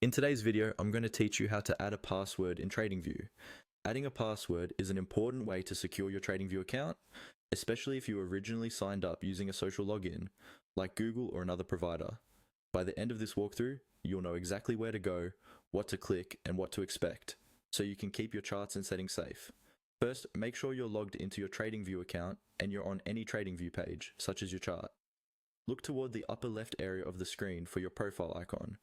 In today's video, I'm going to teach you how to add a password in TradingView. Adding a password is an important way to secure your TradingView account, especially if you originally signed up using a social login, like Google or another provider. By the end of this walkthrough, you'll know exactly where to go, what to click, and what to expect, so you can keep your charts and settings safe. First, make sure you're logged into your TradingView account and you're on any TradingView page, such as your chart. Look toward the upper left area of the screen for your profile icon.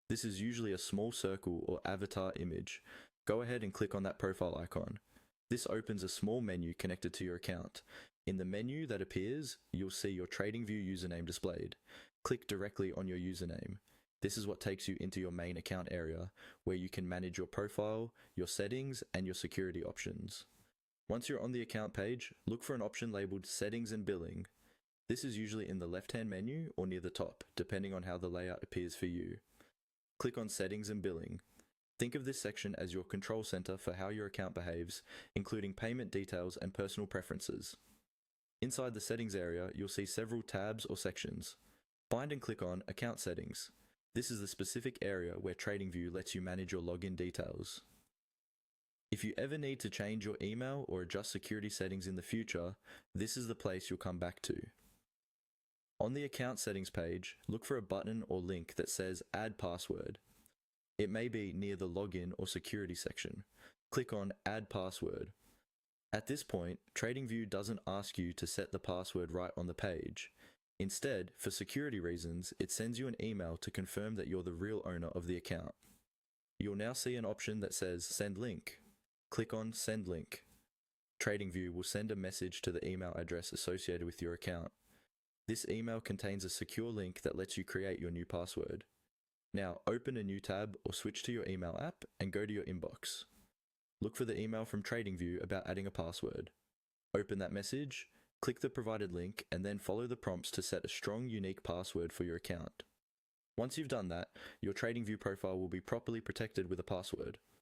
This is usually a small circle or avatar image. Go ahead and click on that profile icon. This opens a small menu connected to your account. In the menu that appears, you'll see your TradingView username displayed. Click directly on your username. This is what takes you into your main account area, where you can manage your profile, your settings, and your security options. Once you're on the account page, look for an option labeled Settings and Billing. This is usually in the left-hand menu or near the top, depending on how the layout appears for you. Click on Settings and Billing. Think of this section as your control center for how your account behaves, including payment details and personal preferences. Inside the settings area, you'll see several tabs or sections. Find and click on Account Settings. This is the specific area where TradingView lets you manage your login details. If you ever need to change your email or adjust security settings in the future, this is the place you'll come back to. On the account settings page, look for a button or link that says Add Password. It may be near the login or security section. Click on Add Password. At this point, TradingView doesn't ask you to set the password right on the page. Instead, for security reasons, it sends you an email to confirm that you're the real owner of the account. You'll now see an option that says Send Link. Click on Send Link. TradingView will send a message to the email address associated with your account. This email contains a secure link that lets you create your new password. Now, open a new tab or switch to your email app and go to your inbox. Look for the email from TradingView about adding a password. Open that message, click the provided link, and then follow the prompts to set a strong, unique password for your account. Once you've done that, your TradingView profile will be properly protected with a password.